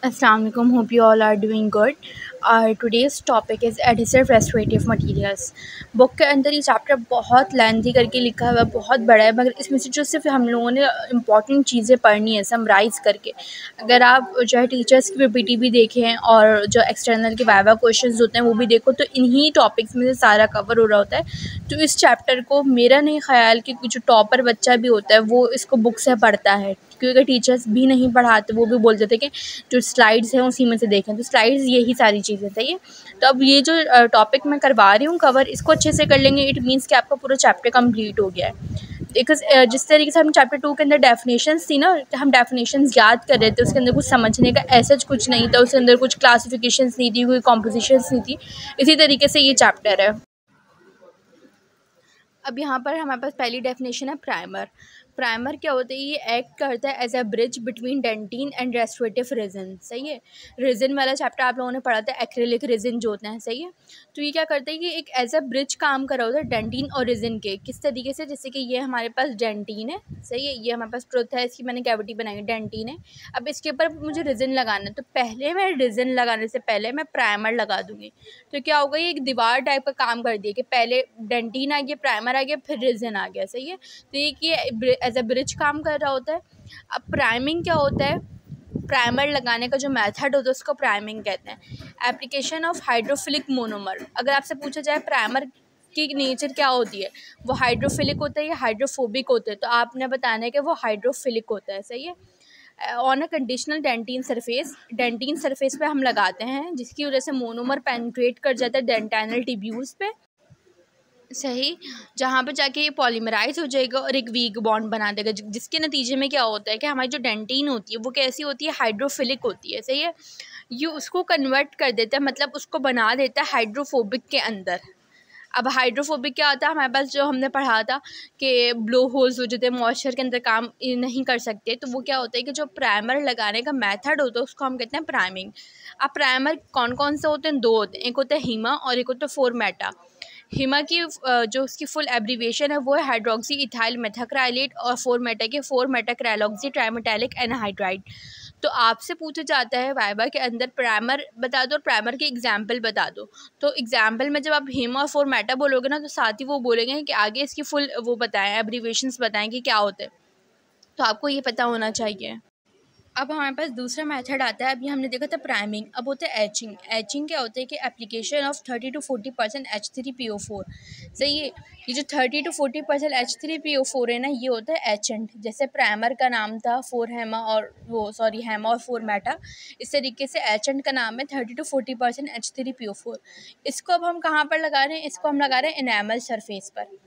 Assalamu alaikum. Hope you all are doing good. Our today's topic is adhesive restorative materials. Book के अंदर ये chapter बहुत lengthy करके लिखा हुआ है, बहुत बड़ा है, मगर इसमें से जो सिर्फ हम लोगों ने इम्पॉर्टेंट चीज़ें पढ़नी है समराइज़ करके। अगर आप जो है टीचर्स की पीपीटी भी देखें और जो एक्सटर्नल के वाइवा क्वेश्चंस होते हैं वो भी देखो, तो इन्हीं टॉपिक्स में से सारा कवर हो रहा होता है। तो इस चैप्टर को मेरा नहीं ख्याल कि जो टॉपर बच्चा भी होता है वो इसको बुक से पढ़ता है, क्योंकि टीचर्स भी नहीं पढ़ाते, वो भी बोल देते कि जो स्लाइड्स हैं उसी में से देखें। तो स्लाइड्स यही सारी चीज़ें सही है। तो अब ये जो टॉपिक मैं करवा रही हूँ कवर, इसको अच्छे से कर लेंगे, इट मीन्स कि आपका पूरा चैप्टर कंप्लीट हो गया है। बिकॉज जिस तरीके से हम चैप्टर 2 के अंदर डेफिनेशंस थी ना, हम डेफिनेशंस याद कर रहे थे, उसके अंदर कुछ समझने का ऐसा कुछ नहीं था, उसके अंदर कुछ क्लासिफिकेशंस नहीं थी, कोई कॉम्पोजिशंस नहीं थी। इसी तरीके से ये चैप्टर है। अब यहाँ पर हमारे पास पहली डेफिनेशन है प्राइमर। प्राइमर क्या होता है? ये एक्ट करता है as a bridge between dentin and restorative resin. सही है। रेजिन वाला चैप्टर आप लोगों ने पढ़ा था, एक्रिलिक रेजिन जो होते हैं। सही है। तो ये क्या करता है कि एक एज अ ब्रिज काम कर रहा होता है डेंटिन और रेजिन के। किस तरीके से? जैसे कि ये हमारे पास डेंटिन है, सही है, ये हमारे पास ट्रुथ है, इसकी मैंने कैविटी बनाई है, डेंटिन है। अब इसके ऊपर मुझे रेजिन लगाना है, तो पहले मैं रेजिन लगाने से पहले मैं प्राइमर लगा दूंगी। तो क्या होगा? ये एक दीवार टाइप का काम कर दिया कि पहले डेंटिन आ गया, प्राइमर आ गया, फिर रेजिन आ गया। सही है। तो ये एज अ ब्रिज काम कर रहा होता है। अब प्राइमिंग क्या होता है? प्राइमर लगाने का जो मेथड होता है उसको प्राइमिंग कहते हैं। Application of hydrophilic monomer. अगर आपसे पूछा जाए प्राइमर की नेचर क्या होती है, वो हाइड्रोफिलिक होता है या हाइड्रोफोबिक होता है, तो आपने बताना है कि वो हाइड्रोफिलिक होता है। सही है। On a conditional dentin surface पे हम लगाते हैं, जिसकी वजह से मोनोमर पेनिट्रेट कर जाता है डेंटाइनल टिब्यूल्स पे। सही। जहाँ पे जाके ये पॉलीमराइज हो जाएगा और एक वीक बॉन्ड बना देगा, जिसके नतीजे में क्या होता है कि हमारी जो डेंटिन होती है वो कैसी होती है? हाइड्रोफिलिक होती है। सही है। ये उसको कन्वर्ट कर देता है, मतलब उसको बना देता है हाइड्रोफोबिक के अंदर। अब हाइड्रोफोबिक क्या होता है? हमारे पास जो हमने पढ़ा था कि ब्लो होल्स हो जाते हैं, मॉइस्चर के अंदर काम नहीं कर सकते, तो वो क्या होता है कि जो प्राइमर लगाने का मेथड होता है उसको हम कहते हैं प्राइमिंग। अब प्राइमर कौन कौन से होते हैं? दो होते हैं, एक होता है हीमा और एक होता है फोरमेटा। हिमा की जो उसकी फुल एब्रीविएशन है वो है हाइड्रोक्सी इथाइल मेथाक्राइलेट, और फोरमेटा के फोर मेटाक्राइलॉक्सी ट्राइमेटालिक एनहाइड्राइड। तो आपसे पूछा जाता है वाइवा के अंदर प्राइमर बता दो और प्राइमर के एग्जाम्पल बता दो। तो एग्जाम्पल में जब आप हिमा और फोरमेटा बोलोगे ना, तो साथ ही वो बोलेंगे कि आगे इसकी फुल वो बताएं, एब्रीविएशंस बताएं कि क्या होते हैं। तो आपको ये पता होना चाहिए। अब हमारे पास दूसरा मेथड आता है। अभी हमने देखा था प्राइमिंग, अब होता है एचिंग। एचिंग क्या होता है कि एप्लीकेशन ऑफ 30 to 40% H3PO4। सही है। ये जो 30 to 40% H3PO4 है ना, ये होता है एचेंट। जैसे प्राइमर का नाम था फोर हेमा और वो सॉरी हेमा और फोर मेटा, इस तरीके से एचेंट का नाम है 30 to 40% H3PO4। इसको अब हम कहाँ पर लगा रहे हैं? इसको हम लगा रहे हैं इनेमल सरफेस पर।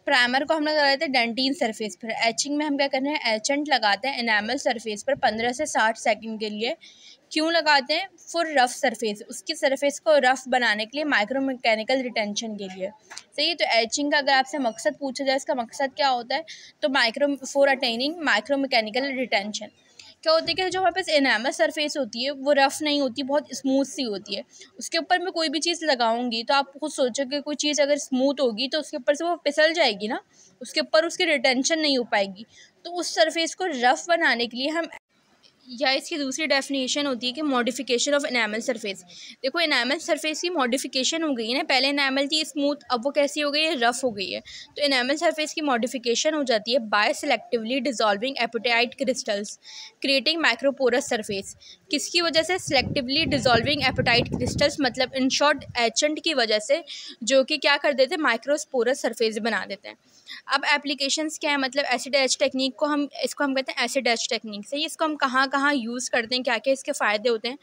प्राइमर को हम लोग लगाते हैं डेंटिन सरफेस पर। एचिंग में हम क्या कर रहे हैं? एचेंट लगाते हैं इनेमल सरफेस पर 15 से 60 सेकंड के लिए। क्यों लगाते हैं? फॉर रफ सरफेस, उसकी सरफेस को रफ बनाने के लिए, माइक्रो मैकेनिकल रिटेंशन के लिए। सही है। तो एचिंग का अगर आपसे मकसद पूछा जाए, इसका मकसद क्या होता है? तो micro for attaining micro mechanical retention. क्या होती है कि जो हमारे पास इनेमल सरफेस होती है वो रफ़ नहीं होती, बहुत स्मूथ सी होती है। उसके ऊपर मैं कोई भी चीज़ लगाऊंगी तो आप खुद सोचोगे कोई चीज़ अगर स्मूथ होगी तो उसके ऊपर से वो फिसल जाएगी ना, उसके ऊपर उसकी रिटेंशन नहीं हो पाएगी। तो उस सरफेस को रफ़ बनाने के लिए हम, या इसकी दूसरी डेफिनेशन होती है कि मॉडिफिकेशन ऑफ एनामल सरफेस। देखो एनामल सरफेस की मॉडिफिकेशन हो गई है ना, पहले एनामल थी स्मूथ, अब वो कैसी हो गई है? रफ़ हो गई है। तो एनामल सरफेस की मॉडिफिकेशन हो जाती है by selectively dissolving apatite crystals creating microporous surface. किसकी वजह से? सेलेक्टिवली डिजॉल्विंग एपोटाइट क्रिस्टल्स, मतलब इन शॉर्ट एचेंट की वजह से, जो कि क्या कर देते हैं? माइक्रोस्पोरस सरफेस बना देते हैं। अब एप्लीकेशंस क्या है? मतलब एसिड एच टेक्निक को हम कहते हैं एसिड एच टेक्निक। सही है। इसको हम कहाँ कहाँ यूज़ करते हैं, क्या क्या इसके फ़ायदे होते हैं?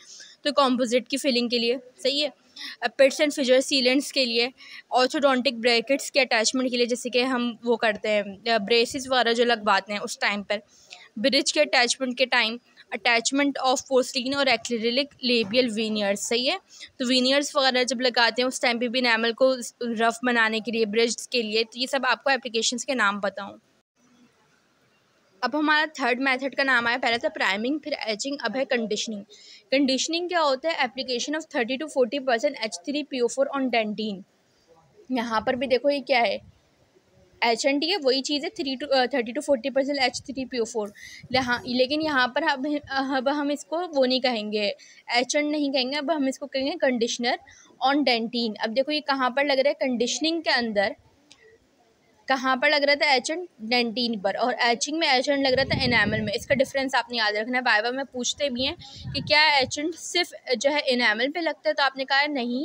तो कंपोजिट की फिलिंग के लिए। सही है। पिट्स एंड फिजर सीलेंट्स के लिए, ऑर्थोडोंटिक ब्रैकेट्स के अटैचमेंट के लिए, जैसे कि हम वो करते हैं ब्रेसिस वगैरह जो लगवाते हैं उस टाइम पर, ब्रिज के अटैचमेंट के टाइम, अटैचमेंट ऑफ पोर्सलिन और एक्रिलिक लेबियल वीनियर्स। सही है। तो वीनियर्स वगैरह जब लगाते हैं उस टाइम पे भी एनामल को रफ बनाने के लिए, ब्रिज के लिए, तो ये सब आपको एप्लीकेशंस के नाम बताऊँ। अब हमारा थर्ड मेथड का नाम आया, पहले था प्राइमिंग, फिर एचिंग, अब है कंडीशनिंग। कंडीशनिंग क्या होता है? Application of 30 to 40% H3PO4 on dentin. यहाँ पर भी देखो ये क्या है? HND है वही चीज़ है 30 to 40% H3PO4। लेकिन यहाँ पर अब हम इसको वो नहीं कहेंगे, HN नहीं कहेंगे, अब हम इसको कहेंगे कंडीशनर ऑन डेंटीन। अब देखो ये कहाँ पर लग रहा है, कंडीशनिंग के अंदर कहाँ पर लग रहा था, एचेंट डेंटीन पर, और एचिंग में एचेंट लग रहा था एनामल में। इसका डिफरेंस आपने याद रखना है, वाइवा में पूछते भी हैं कि क्या एचेंट सिर्फ जो है एनामल पे लगता है, तो आपने कहा नहीं,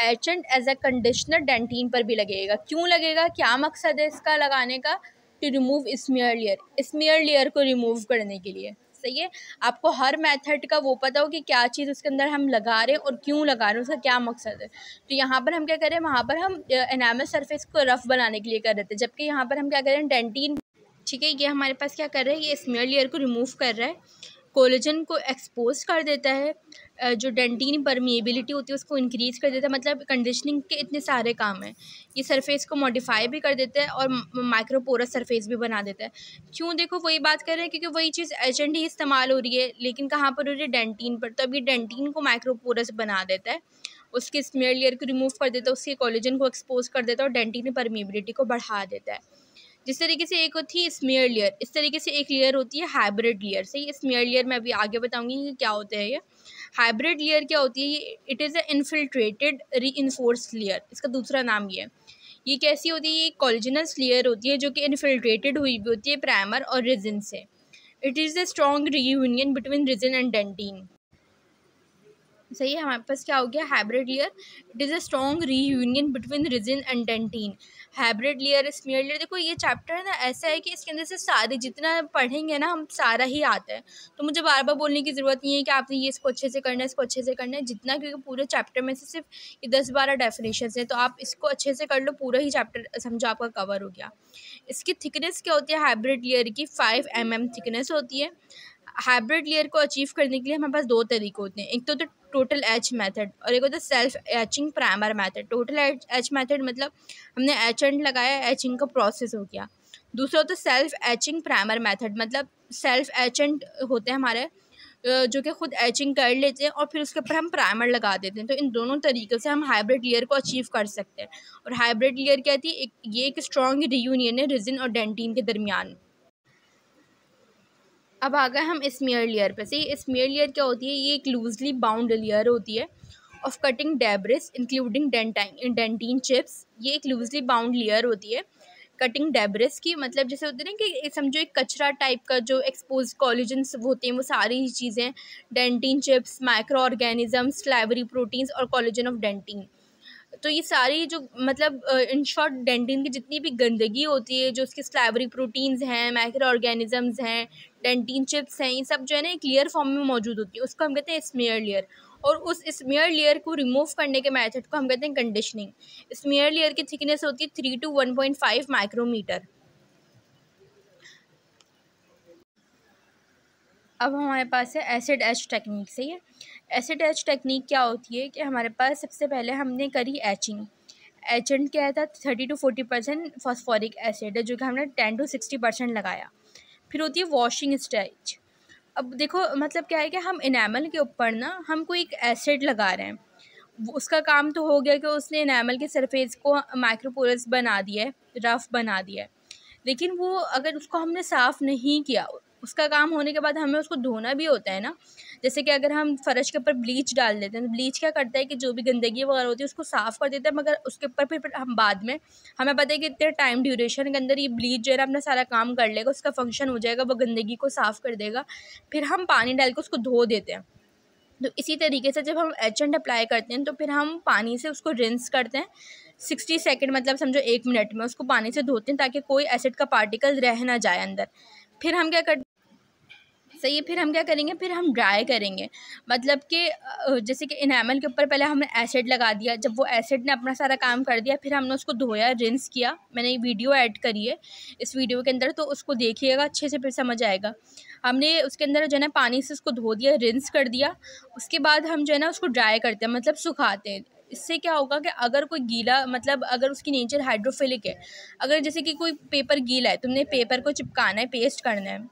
etchant as a conditioner dentin पर भी लगेगा। क्यों लगेगा, क्या मकसद है इसका लगाने का, to remove smear layer, smear layer को रिमूव करने के लिए। सही है, आपको हर मेथड का वो पता हो कि क्या चीज़ उसके अंदर हम लगा रहे हैं और क्यों लगा रहे हैं, उसका क्या मकसद है। तो यहाँ पर हम क्या करें, वहाँ पर हम एनामल सरफेस को रफ बनाने के लिए कर रहे थे, जबकि यहाँ पर हम क्या करें, डेंटीन। ठीक है, ये हमारे पास क्या कर रहा है, ये स्मीयर लेयर को रिमूव कर रहा है, कोलेजन को एक्सपोज कर देता है, जो डेंटीन परमिएबिलिटी होती है उसको इंक्रीज कर देता है। मतलब कंडीशनिंग के इतने सारे काम हैं। ये सरफेस को मॉडिफाई भी कर देता है और माइक्रोपोरस सरफेस भी बना देता है। क्यों, देखो वही बात कर रहे हैं, क्योंकि वही चीज़ HND इस्तेमाल हो रही है, लेकिन कहाँ पर हो रही है, डेंटीन पर। तो अब ये डेंटीन को माइक्रोपोरस बना देता है, उसके स्मीयर लेयर को रिमूव कर देता है, उसके कोलेजन को एक्सपोज कर देता है और डेंटीन परमिएबिलिटी को बढ़ा देता है। जिस तरीके से एक होती है स्मीयर लेयर, इस तरीके से एक लेयर होती है हाइब्रिड लेयर। सही, स्मीयर लेयर मैं अभी आगे बताऊंगी कि क्या होता है ये। हाइब्रिड लेयर क्या होती है, ये it is a infiltrated reinforced layer, इसका दूसरा नाम ये है। ये कैसी होती है, ये कोलेजनस लेयर होती है जो कि इन्फिल्ट्रेटेड हुई भी होती है प्राइमर और रेजिन से। It is a strong reunion between resin and dentine. सही है, हमारे पास क्या हो गया, hybrid layer, it is a strong reunion between resin and dentine. Hybrid layer, smear layer, देखो ये चैप्टर है ना ऐसा है कि इसके अंदर से सारे जितना पढ़ेंगे ना हम सारा ही आता है, तो मुझे बार बार बोलने की ज़रूरत नहीं है कि आपने ये इसको अच्छे से करना है, इसको अच्छे से करना है, जितना, क्योंकि पूरे चैप्टर में से सिर्फ ये 10-12 डेफिनेशन है, तो आप इसको अच्छे से कर लो, पूरा ही चैप्टर समझो आपका कवर हो गया। इसकी थिकनेस क्या होती है, हाइब्रिड लेयर की 5 mm थिकनेस होती है। हाइब्रिड लेयर को अचीव करने के लिए हमारे पास दो तरीके होते हैं, एक तो टोटल एच मेथड और एक होता है self etching primer method. Total H method मतलब हमने एचेंट लगाया, एचिंग का प्रोसेस हो गया। दूसरा होता है सेल्फ एचिंग प्राइमर मेथड, मतलब सेल्फ एचेंट होते हैं हमारे जो कि खुद एचिंग कर लेते हैं और फिर उसके ऊपर हम प्राइमर लगा देते हैं। तो इन दोनों तरीक़ों से हम हाइब्रिड लेयर को अचीव कर सकते हैं। और हाइब्रिड लेयर क्या थी, ये एक स्ट्रॉन्ग रीयूनियन है रेजिन और डेंटीन के दरमियान। अब आ गए हम स्मीयर लेयर पे। से स्मीयर लेयर क्या होती है, ये एक लूजली बाउंड लेयर होती है of cutting debris including dentine chips. ये एक लूजली बाउंड लेयर होती है कटिंग डेब्रिस की, मतलब जैसे होते हैं ना कि समझो एक कचरा टाइप का जो एक्सपोज कोलेजन्स होते हैं, वो सारी चीज़ें, dentine chips, micro organisms, salivary proteins और कोलेजन ऑफ डेंटीन। तो ये सारी जो मतलब इन शॉर्ट डेंटिन की जितनी भी गंदगी होती है, जो उसके स्लाइवरी प्रोटीन्स हैं, माइक्रो ऑर्गेनिजम्स हैं, डेंटिन चिप्स हैं, ये सब जो है ना क्लियर फॉर्म में मौजूद होती है, उसको हम कहते हैं स्मीयर लेयर। और उस स्मीयर लेयर को रिमूव करने के मेथड को हम कहते हैं कंडीशनिंग। स्मीयर लेयर की थिकनेस होती है 3 to 1.5 माइक्रोमीटर। अब हमारे पास है एसिड एच टेक्निक। सही है, एसिड एच टेक्निक क्या होती है कि हमारे पास सबसे पहले हमने करी एचिंग। एजेंट क्या था, 30 to 40% फॉस्फोरिक एसिड है जो कि हमने 10 to 60% लगाया। फिर होती है वॉशिंग स्टेज। अब देखो मतलब क्या है कि हम इनेमल के ऊपर ना हम कोई एक एसिड लगा रहे हैं, उसका काम तो हो गया कि उसने इनेमल के सरफेस को माइक्रोपोरस बना दिया है, रफ बना दिया है, लेकिन वो अगर उसको हमने साफ़ नहीं किया, उसका काम होने के बाद हमें उसको धोना भी होता है ना। जैसे कि अगर हम फ़र्श के ऊपर ब्लीच डाल देते हैं, तो ब्लीच क्या करता है कि जो भी गंदगी वगैरह होती है उसको साफ़ कर देता है, मगर उसके ऊपर फिर हम बाद में हमें पता है कि इतने टाइम ड्यूरेशन के अंदर ये ब्लीच जो है ना अपना सारा काम कर लेगा, उसका फंक्शन हो जाएगा, वो गंदगी को साफ़ कर देगा, फिर हम पानी डाल के उसको धो देते हैं। तो इसी तरीके से जब हम एजेंट अप्लाई करते हैं तो फिर हम पानी से उसको रिंस करते हैं 60 सेकेंड, मतलब समझो 1 मिनट में उसको पानी से धोते हैं ताकि कोई एसिड का पार्टिकल रह ना जाए अंदर। फिर हम क्या करते, सही है, फिर हम क्या करेंगे, फिर हम ड्राई करेंगे। मतलब कि जैसे कि इनेमल के ऊपर पहले हमने एसिड लगा दिया, जब वो एसिड ने अपना सारा काम कर दिया फिर हमने उसको धोया, रिंस किया। मैंने ये वीडियो ऐड करी है इस वीडियो के अंदर, तो उसको देखिएगा अच्छे से, फिर समझ आएगा। हमने उसके अंदर जो है ना पानी से उसको धो दिया, रिंस कर दिया। उसके बाद हम जो है ना उसको ड्राई करते हैं, मतलब सुखाते हैं। इससे क्या होगा कि अगर कोई गीला, मतलब अगर उसकी नेचर हाइड्रोफिलिक है, अगर जैसे कि कोई पेपर गीला है, तुमने पेपर को चिपकाना है, पेस्ट करना है,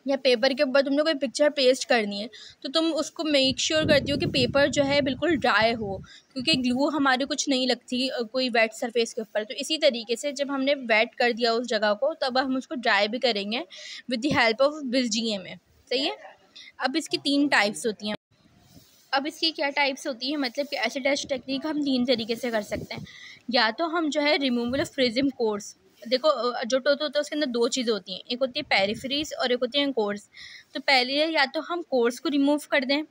या पेपर के ऊपर तुमने कोई पिक्चर पेस्ट करनी है तो तुम उसको मेक श्योर करती हो कि पेपर जो है बिल्कुल ड्राई हो, क्योंकि ग्लू हमारी कुछ नहीं लगती कोई वेट सरफेस के ऊपर। तो इसी तरीके से जब हमने वेट कर दिया उस जगह को, तब हम उसको ड्राई भी करेंगे with the help of BizGMA। सही है। अब इसकी 3 टाइप्स होती हैं। अब इसकी क्या टाइप्स होती है, मतलब कि एसिड टेस्ट टेक्निक हम 3 तरीके से कर सकते हैं। या तो हम जो है रिमूवल ऑफ प्रिज्म कोर्स, देखो जो टोटो होता है उसके अंदर 2 चीज़ें होती हैं, एक होती है पेरिफेरीज और एक होती है कोर्स। तो पहले या तो हम कोर्स को रिमूव कर दें,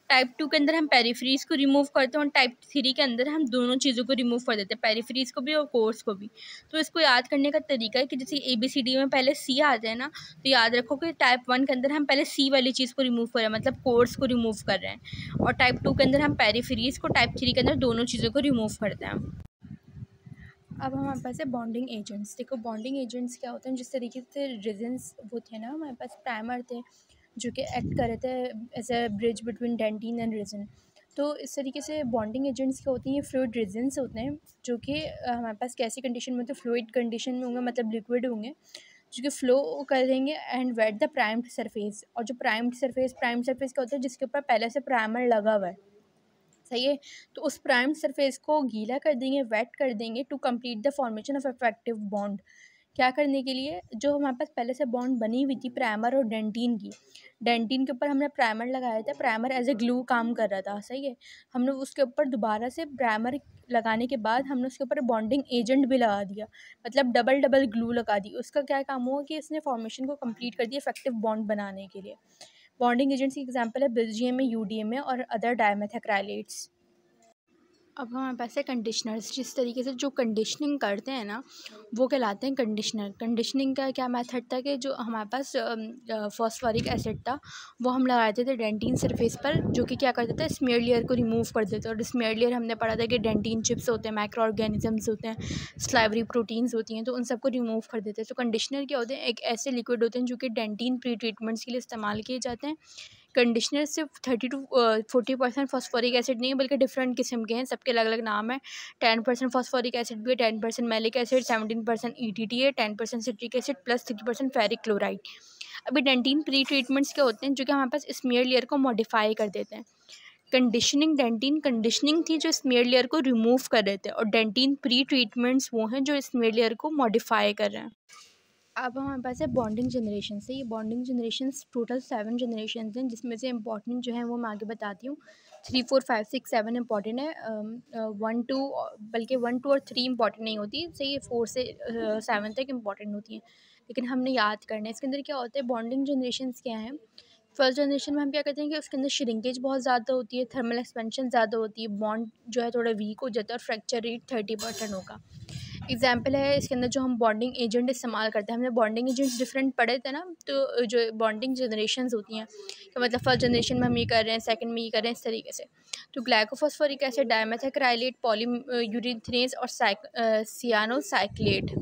टाइप 2 के अंदर हम पेरिफेरीज को रिमूव करते हैं, और टाइप 3 के अंदर हम दोनों चीज़ों को रिमूव कर देते हैं, पेरिफेरीज को भी और कोर्स को भी। तो इसको याद करने का तरीका है कि जैसे ABCD में पहले C आते हैं ना, तो याद रखो कि टाइप 1 के अंदर हम पहले C वाली चीज़ को रिमूव कर रहे हैं, मतलब कोर्स को रिमूव कर रहे हैं, और टाइप 2 के अंदर हम पेरिफेरीज को, टाइप 3 के अंदर दोनों चीज़ों को रिमूव करते हैं। अब हमारे पास है बॉन्डिंग एजेंट्स। देखो बॉन्डिंग एजेंट्स क्या होते हैं, जिस तरीके से रेजिन्स वो थे ना, हमारे पास प्राइमर थे जो कि एक्ट कर रहे थे as a bridge between dentin and resin. तो इस तरीके से बॉन्डिंग एजेंट्स क्या होती हैं, ये फ्लूइड रेजिन्स होते हैं जो कि हमारे पास कैसी कंडीशन में, तो फ्लूइड कंडीशन में होंगे, मतलब लिक्विड होंगे, जो कि फ्लो करेंगे and wet the primed surface. और जो प्राइम्ड सरफेस क्या होता है, जिसके ऊपर पहले से प्राइमर लगा हुआ है। सही है। तो उस प्राइम्ड सरफेस को गीला कर देंगे, वेट कर देंगे to complete the formation of effective bond. क्या करने के लिए, जो हमारे पास पहले से बॉन्ड बनी हुई थी प्राइमर और डेंटिन की, डेंटिन के ऊपर हमने प्राइमर लगाया था, प्राइमर एज ए ग्लू काम कर रहा था। सही है। हमने उसके ऊपर दोबारा से प्राइमर लगाने के बाद हमने उसके ऊपर बॉन्डिंग एजेंट भी लगा दिया, मतलब डबल डबल ग्लू लगा दी। उसका क्या काम हुआ कि इसने फॉर्मेशन को कंप्लीट कर दिया इफेक्टिव बॉन्ड बनाने के लिए। बॉन्डिंग एजेंट्स की एग्जांपल है BizGMA, UDMA और अदर डायमेथाक्राइलेट्स। अब हमारे पास है कंडीशनर्स। जिस तरीके से जो कंडीशनिंग करते हैं ना, वो कहलाते हैं कंडीशनर। कंडीशनिंग का क्या मेथड था कि जो हमारे पास फॉस्फोरिक एसिड था वो हम लगाते थे डेंटिन सरफेस पर, जो कि क्या करता था, स्मीयर लेयर को रिमूव कर देते। और स्मीयर लेयर हमने पढ़ा था कि डेंटिन चिप्स होते हैं, माइक्रो ऑर्गेनिजम्स होते हैं, स्लाइवरी प्रोटीन्स होती हैं, तो उन सबको रिमूव कर देते हैं। तो कंडीशनर क्या होते हैं, एक ऐसे लिक्विड होते हैं जो कि डेंटिन प्री ट्रीटमेंट्स के लिए इस्तेमाल किए जाते हैं। कंडीशनर सिर्फ 30 to 40% फॉस्फोरिक एसिड नहीं है, बल्कि डिफरेंट किस्म के हैं, सबके अलग अलग नाम है। 10% फॉस्फोरिक एसिड भी है, 10% मैलिक एसिड, 17% ETT है, 10% citric acid plus 3% ferric chloride. अभी डेंटिन प्री ट्रीटमेंट्स के होते हैं जो कि हमारे पास स्मीयर लेयर को मॉडिफाई कर देते हैं। कंडीशनिंग, डेंटिन कंडीशनिंग थी जो स्मीयर लेयर को रिमूव कर देते हैं, और डेंटिन प्री ट्रीटमेंट्स वो हैं जो स्मीयर लेयर को मॉडिफाई कर रहे हैं। अब हमारे पास है बॉन्डिंग जनरेशन से। ये बॉन्डिंग जनरेशन टोटल 7 जनरेशन हैं, जिसमें से इंपॉर्टेंट जो है वो मैं आगे बताती हूँ। 3, 4, 5, 6, 7 इंपॉर्टेंट है। 1, 2 बल्कि 1, 2 और 3 इंपॉर्टेंट नहीं होती, सही 4 से 7 तक इंपॉर्टेंट होती हैं, लेकिन हमने याद करना है। इसके अंदर क्या होता है, बॉन्डिंग जनरेशन क्या हैं। फर्स्ट जनरेशन में हम क्या करते हैं कि उसके अंदर श्रिंकेज बहुत ज़्यादा होती है, थर्मल एक्सपेंशन ज़्यादा होती है, बॉन्ड जो है थोड़ा वीक हो जाता है, और फ्रैक्चर रेट 30% होगा। एग्जाम्पल है इसके अंदर जो हम बॉन्डिंग एजेंट इस्तेमाल करते हैं, हमने बॉन्डिंग एजेंट्स डिफरेंट पढ़े थे ना, तो जो बॉन्डिंग जनरेशंस होती हैं कि मतलब फर्स्ट जनरेशन में हम ये कर रहे हैं, सेकंड में ये कर रहे हैं, इस तरीके से। तो ग्लाइकोफॉस्फोरिक एसिड, डायमेथाक्राइलेट, पॉलीयूरेथेनेज और सियानोसाइक्लेट।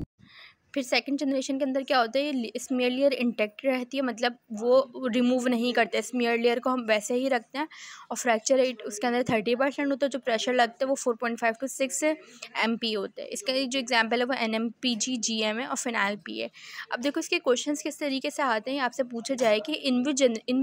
फिर सेकंड जनरेशन के अंदर क्या होता है, ये स्मीयर लेयर इंटैक्ट रहती है, मतलब वो रिमूव नहीं करते, स्मीयर लेयर को हम वैसे ही रखते हैं, और फ्रैक्चर रेट उसके अंदर 30% होता है। जो प्रेशर लगता है वो 4.5 to 6 MP होते हैं। इसका जो एग्जांपल है वो NMPG, GMA और फिनाइल P है। अब देखो इसके क्वेश्चंस किस तरीके से आते हैं, आपसे पूछा जाए कि इन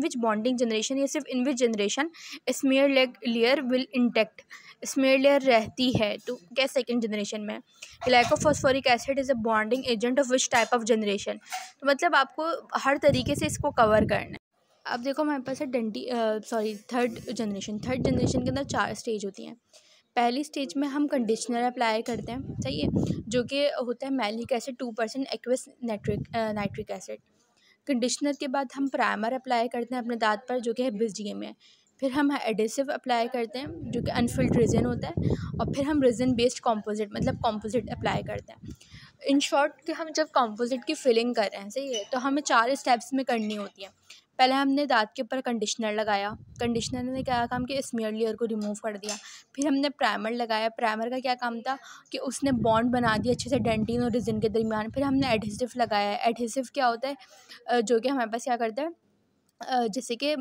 विच बॉन्डिंग जनरेशन, या सिर्फ in which generation smear layer will intact, smear layer रहती है, तो क्या सेकंड जनरेशन में। Glycophosphoric acid is a bonding agent of which type of generation. तो मतलब आपको हर तरीके से इसको कवर करना है। अब देखो हमारे पास है थर्ड जनरेशन। थर्ड जनरेशन के अंदर 4 स्टेज होती हैं। पहली स्टेज में हम कंडीशनर अप्लाई करते हैं, सही है, जो कि होता है malic acid 2% aqueous nitric acid. Conditioner के बाद हम प्राइमर अप्लाई करते हैं अपने दांत पर, जो कि है BizGMA। फिर हम एडिसिव अप्लाई करते हैं जो कि अनफिल्ड रेजिन होता है, और फिर हम रेजिन बेस्ड कॉम्पोजिट, मतलब कॉम्पोजिट अप्लाई करते हैं। इन शॉर्ट कि हम जब कॉम्पोजिट की फिलिंग कर रहे हैं, सही है, तो हमें 4 स्टेप्स में करनी होती है। पहले हमने दांत के ऊपर कंडीशनर लगाया, कंडीशनर ने क्या काम किया, स्मीयर लेयर को रिमूव कर दिया। फिर हमने प्राइमर लगाया, प्राइमर का क्या काम था कि उसने बॉन्ड बना दिया अच्छे से डेंटिन और रेजिन के दरमियान। फिर हमने एडहेसिव लगाया। एडहेसिव क्या होता है, जो कि हमारे पास क्या करता है, जैसे कि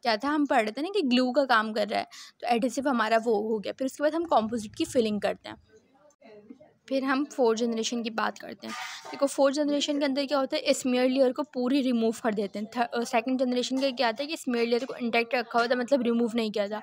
क्या था, हम पढ़ रहे थे ना कि ग्लू का काम कर रहा है, तो एडहेसिव हमारा वो हो गया। फिर उसके बाद हम कॉम्पोजिट की फिलिंग करते हैं। फिर हम 4th जनरेशन की बात करते हैं। देखो 4th जनरेशन के अंदर क्या होता है, स्मीयर लेयर को पूरी रिमूव कर देते हैं। 2nd जनरेशन का क्या आता है कि स्मीयर लेयर को इंटैक्ट रखा हुआ था, मतलब रिमूव नहीं किया था।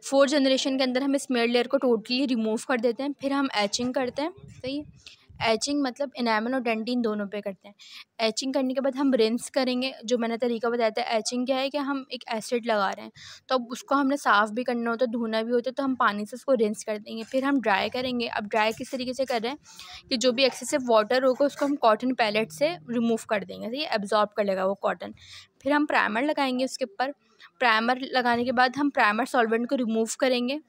4th जनरेशन के अंदर हम स्मीयर लेयर को टोटली रिमूव कर देते हैं। फिर हम एचिंग करते हैं, सही है। एचिंग मतलब इनेमल और डेंटिन दोनों पे करते हैं। एचिंग करने के बाद हम रिंस करेंगे। जो मैंने तरीका बताया था, एचिंग क्या है कि हम एक एसिड लगा रहे हैं, तो अब उसको हमने साफ़ भी करना होता है, धोना भी होता है, तो हम पानी से उसको रिंस कर देंगे। फिर हम ड्राई करेंगे। अब ड्राई किस तरीके से कर रहे हैं कि जो भी एक्सेसिव वाटर होगा उसको हम कॉटन पैलेट से रिमूव कर देंगे, सही है, एब्जॉर्ब कर लेगा वो कॉटन। फिर हम प्राइमर लगाएंगे उसके ऊपर। प्राइमर लगाने के बाद हम प्राइमर सॉल्वेंट को रिमूव करेंगे।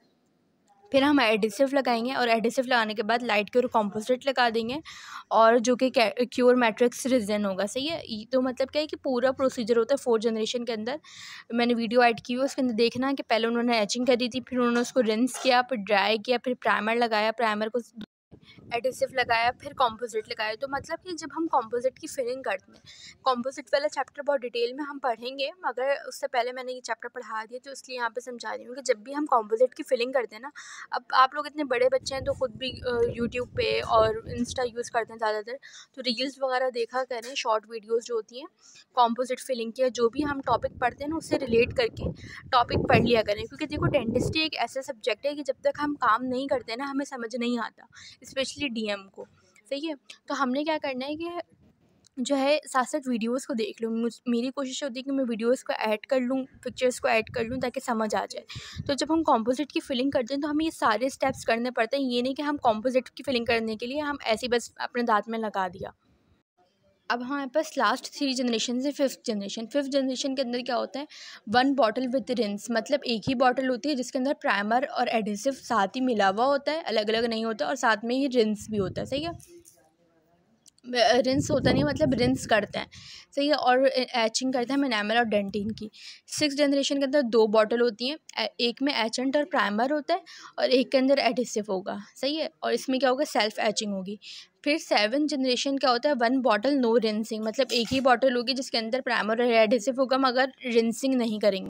फिर हम एडिसिव लगाएंगे और एडिसिव लगाने के बाद लाइट क्योर कॉम्पोजिट लगा देंगे, और जो कि क्योर मैट्रिक्स रिजन होगा, सही है। तो मतलब क्या है कि पूरा प्रोसीजर होता है 4th जनरेशन के अंदर। मैंने वीडियो ऐड की हुई, उसके अंदर देखना कि पहले उन्होंने एचिंग करी थी, फिर उन्होंने उसको रिंस किया, फिर ड्राई किया, फिर प्राइमर लगाया, प्राइमर को एडिसिव लगाया, फिर कॉम्पोजिट लगाया। तो मतलब कि जब हम कॉम्पोजिट की फिलिंग करते हैं, कॉम्पोजिट वाला चैप्टर बहुत डिटेल में हम पढ़ेंगे, मगर उससे पहले मैंने ये चैप्टर पढ़ा दिया, तो इसलिए यहाँ पे समझा रही हूँ कि जब भी हम कॉम्पोजिट की फिलिंग करते हैं ना, अब आप लोग इतने बड़े बच्चे हैं तो ख़ुद भी यूट्यूब पे और इंस्टा यूज़ करते हैं ज़्यादातर, तो रील्स वगैरह देखा करें, शॉर्ट वीडियोज़ जो होती हैं कॉम्पोजिट फिलिंग की, जो भी हम टॉपिक पढ़ते हैं ना उससे रिलेट करके टॉपिक पढ़ लिया करें। क्योंकि देखो डेंटिस्ट्री एक ऐसा सब्जेक्ट है कि जब तक हम काम नहीं करते ना हमें समझ नहीं आता, स्पेशली डीएम को, सही है। तो हमने क्या करना है कि जो है साथ साथ वीडियोस को देख लूँ। मेरी कोशिश होती है कि मैं वीडियोस को ऐड कर लूँ, पिक्चर्स को ऐड कर लूँ, ताकि समझ आ जाए। तो जब हम कॉम्पोजिट की फिलिंग करते हैं तो हमें ये सारे स्टेप्स करने पड़ते हैं। ये नहीं कि हम कॉम्पोजिट की फिलिंग करने के लिए हम ऐसे बस अपने दांत में लगा दिया। अब हमारे पास लास्ट 3 जनरेशन है। 5th generation. 5th जनरेशन के अंदर क्या होता है, 1 बॉटल विद रिंस, मतलब एक ही बॉटल होती है जिसके अंदर प्राइमर और एडिसिव साथ ही मिला हुआ होता है, अलग अलग नहीं होता, और साथ में ही रिंस भी होता है, सही है। रिंस होता नहीं, मतलब रिंस करते हैं, सही है, और एचिंग करते हैं हम इनेमल और डेंटिन की। 6th जनरेशन के अंदर 2 बॉटल होती हैं, एक में एचेंट और प्राइमर होता है और एक के अंदर एडिसिव होगा, सही है, और इसमें क्या होगा, सेल्फ एचिंग होगी। फिर 7th जनरेशन क्या होता है, 1 बॉटल नो रिंसिंग, मतलब एक ही बॉटल होगी जिसके अंदर प्राइमर और एडिसिव होगा, मगर रिंसिंग नहीं करेंगे।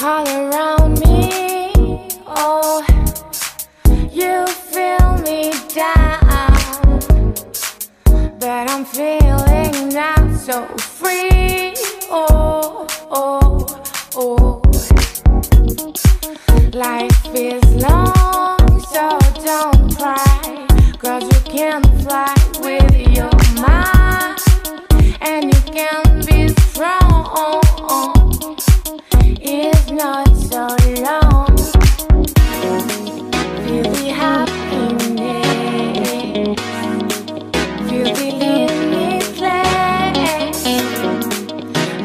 All around me, oh, you feel me down, but I'm feeling now so free, oh, oh, oh. Life is long, so don't cry, 'cause you can fly with your mind, and you can be strong. It's not so long. Feel the happiness, feel the limitless.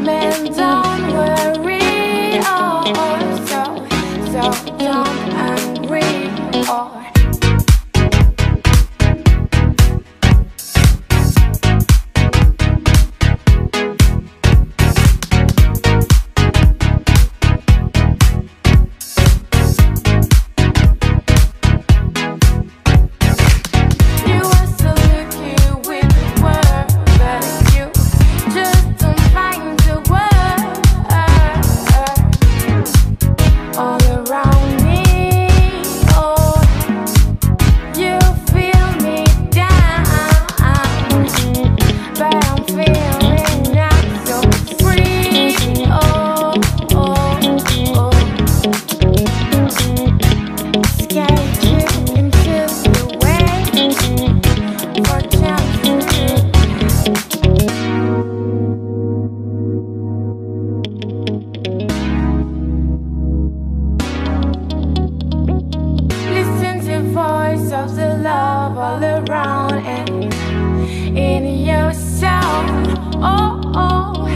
Man, don't worry, oh, so don't angry, oh. Of the love all around and in your soul, oh, oh,